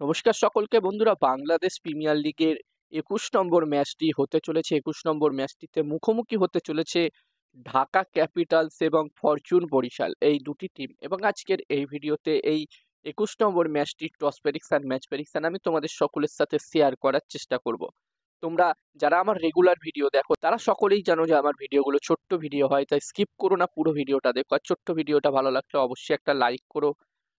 নমস্কার সকলকে বন্ধুরা, বাংলাদেশ প্রিমিয়ার লিগের ২১ নম্বর ম্যাচটি হতে চলেছে। ২১ নম্বর ম্যাচটিতে মুখোমুখি হতে চলেছে ঢাকা ক্যাপিটালস এবং ফরচুন বরিশাল, এই দুটি টিম। এবং আজকের এই ভিডিওতে এই ২১ নম্বর ম্যাচটির টস প্রেডিকশন, ম্যাচ প্রেডিকশন আমি তোমাদের সকলের সাথে শেয়ার করার চেষ্টা করব। তোমরা যারা আমার রেগুলার ভিডিও দেখো তারা সকলেই জানো যে আমার ভিডিওগুলো ছোট্ট ভিডিও হয়, তাই স্কিপ করো না, পুরো ভিডিওটা দেখো। আর ছোট্ট ভিডিওটা ভালো লাগলে অবশ্যই একটা লাইক করো।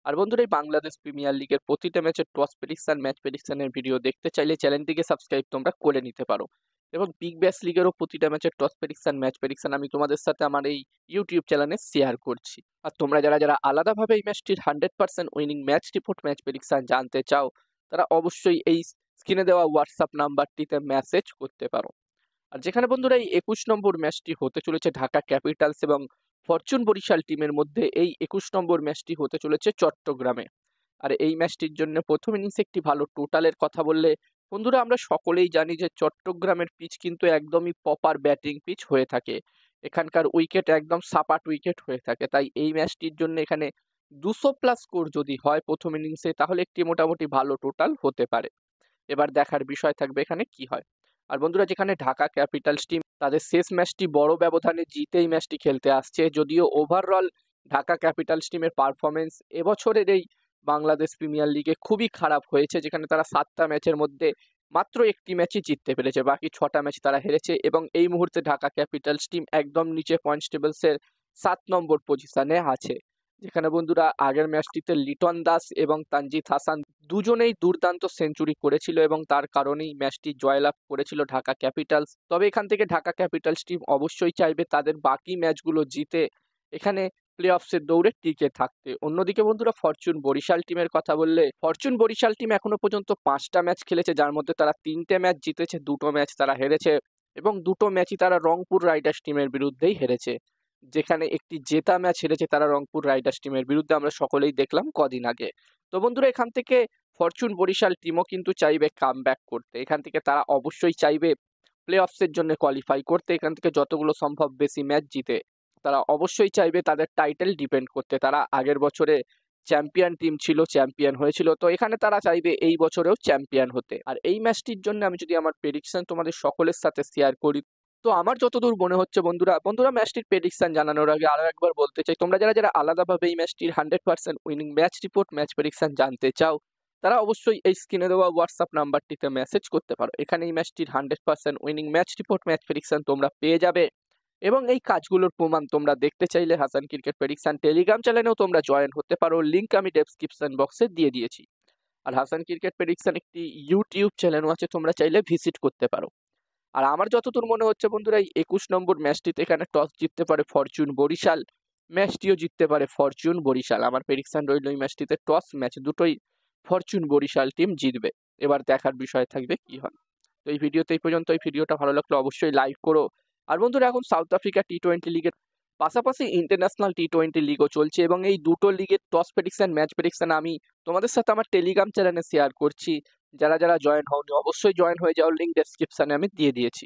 আর বন্ধুরা, এই বাংলাদেশ প্রিমিয়ার লিগের প্রতিটা ম্যাচের টস প্রেডিকশন, ম্যাচ প্রেডিকশনের ভিডিও দেখতে চাইলে চ্যানেলটিকে সাবস্ক্রাইব তোমরা করে নিতে পারো। এবং বিগ ব্যাশ লিগেরও প্রতিটা ম্যাচের টস প্রেডিকশন, ম্যাচ প্রেডিকশন আমি তোমাদের সাথে আমার এই ইউটিউব চ্যানেলে শেয়ার করছি। আর তোমরা যারা যারা আলাদাভাবে এই ম্যাচটির 100% winning match report, match prediction জানতে চাও, তারা অবশ্যই এই স্ক্রিনে দেওয়া হোয়াটসঅ্যাপ নাম্বারটিতে মেসেজ করতে পারো। আর যেখানে বন্ধুরা এই ২১ নম্বর ম্যাচটি হতে চলেছে ঢাকা ক্যাপিটালস এবং ফরচুন বরিশাল টিমের মধ্যে, এই ২১ নম্বর ম্যাচটি হতে চলেছে চট্টগ্রামে। আর এই ম্যাচটির জন্য প্রথম ইনিংসে একটি ভালো টোটালের কথা বললে বন্ধুরা, আমরা সকলেই জানি যে চট্টগ্রামের পিচ কিন্তু একদমই প্রপার ব্যাটিং পিচ হয়ে থাকে। এখানকার উইকেট একদম সাপাট উইকেট হয়ে থাকে, তাই এই ম্যাচটির জন্য এখানে 200+ স্কোর যদি হয় প্রথম ইনিংসে, তাহলে একটি মোটামুটি ভালো টোটাল হতে পারে। এবার দেখার বিষয় থাকবে এখানে কি হয়। আর বন্ধুরা, যেখানে ঢাকা ক্যাপিটালস টিম তাদের শেষ ম্যাচটি বড় ব্যবধানে জিতে এই ম্যাচটি খেলতে আসছে, যদিও ওভারঅল ঢাকা ক্যাপিটালস টিমের পারফরমেন্স এবছরের এই বাংলাদেশ প্রিমিয়ার লিগে খুবই খারাপ হয়েছে, যেখানে তারা 7টা ম্যাচের মধ্যে মাত্র একটি ম্যাচই জিততে পেরেছে, বাকি 6টা ম্যাচ তারা হেরেছে। এবং এই মুহূর্তে ঢাকা ক্যাপিটালস টিম একদম নিচে পয়েন্টস টেবলসের 7 নম্বর পজিশনে আছে। যেখানে বন্ধুরা আগের ম্যাচটিতে লিটন দাস এবং তানজিদ হাসান দুজনেই দুর্দান্ত সেঞ্চুরি করেছিল এবং তার কারণেই ম্যাচটি জয়লাভ করেছিল ঢাকা ক্যাপিটালস। তবে এখান থেকে ঢাকা ক্যাপিটালস টিম অবশ্যই চাইবে তাদের বাকি ম্যাচগুলো জিতে এখানে প্লে অফসের দৌড়ে টিকে থাকতে। অন্যদিকে বন্ধুরা, ফরচুন বরিশাল টিমের কথা বললে ফরচুন বরিশাল টিম এখনো পর্যন্ত 5টা ম্যাচ খেলেছে, যার মধ্যে তারা 3টে ম্যাচ জিতেছে, 2টো ম্যাচ তারা হেরেছে এবং 2টো ম্যাচই তারা রংপুর রাইডার্স টিমের বিরুদ্ধেই হেরেছে। যেখানে একটি জেতা ম্যাচ হেরেছে তারা রংপুর রাইডার্স টিমের বিরুদ্ধে, আমরা সকলেই দেখলাম কদিন আগে। তো বন্ধুরা, এখান থেকে ফরচুন বরিশাল টিমও কিন্তু চাইবে কামব্যাক করতে, এখান থেকে তারা অবশ্যই চাইবে প্লে অফসের জন্য কোয়ালিফাই করতে, এখান থেকে যতগুলো সম্ভব বেশি ম্যাচ জিতে তারা অবশ্যই চাইবে তাদের টাইটেল ডিপেন্ড করতে। তারা আগের বছরে চ্যাম্পিয়ন টিম ছিল, চ্যাম্পিয়ন হয়েছিল, তো এখানে তারা চাইবে এই বছরেও চ্যাম্পিয়ন হতে। আর এই ম্যাচটির জন্য আমি যদি আমার প্রেডিকশন তোমাদের সকলের সাথে শেয়ার করি, তো আমার যতদূর মনে হচ্ছে বন্ধুরা ম্যাচটির প্রেডিকশন জানানোর আগে আরো একবার বলতে চাই, তোমরা যারা যারা আলাদাভাবে এই ম্যাচটির 100% winning match report, match prediction জানতে চাও, তারা অবশ্যই এই স্ক্রিনে দেওয়া হোয়াটসঅ্যাপ নাম্বারটিতে মেসেজ করতে পারো। এখানে এই ম্যাচটির 100% winning match report, match prediction তোমরা পেয়ে যাবে। এবং এই কাজগুলোর প্রমাণ তোমরা দেখতে চাইলে হাসান ক্রিকেট প্রেডিকশন টেলিগ্রাম চ্যানেলেও তোমরা জয়েন হতে পারো, লিংক আমি ডেসক্রিপশন বক্সে দিয়ে দিয়েছি। আর হাসান ক্রিকেট প্রেডিকশন একটি ইউটিউব চ্যানেলও আছে, তোমরা চাইলে ভিজিট করতে পারো। আর আমার যতদূর মনে হচ্ছে বন্ধুরা, এই 21 নম্বর ম্যাচটিতে এখানে টস জিততে পারে ফরচুন বরিশাল, ম্যাচটিও জিততে পারে ফরচুন বরিশাল। আমার প্রেডিকশন রইল এই ম্যাচটিতে টস ম্যাচ দুটোই ফরচুন বরিশাল টিম জিতবে। এবার দেখার বিষয় থাকবে কি হয়। তো এই ভিডিওতে এই পর্যন্ত। এই ভিডিওটা ভালো লাগলে অবশ্যই লাইক করো। আর বন্ধুরা, এখন সাউথ আফ্রিকা টি-20 লিগের পাশাপাশি ইন্টারন্যাশনাল টি-20 লিগও চলছে এবং এই দুটো লিগের টস প্রেডিকশন, ম্যাচ প্রেডিকশন আমি তোমাদের সাথে আমার টেলিগ্রাম চ্যানেলে শেয়ার করছি। যারা যারা জয়েন হওনি অবশ্যই জয়েন হয়ে যাও, লিংক ডেসক্রিপশনে আমি দিয়ে দিয়েছি।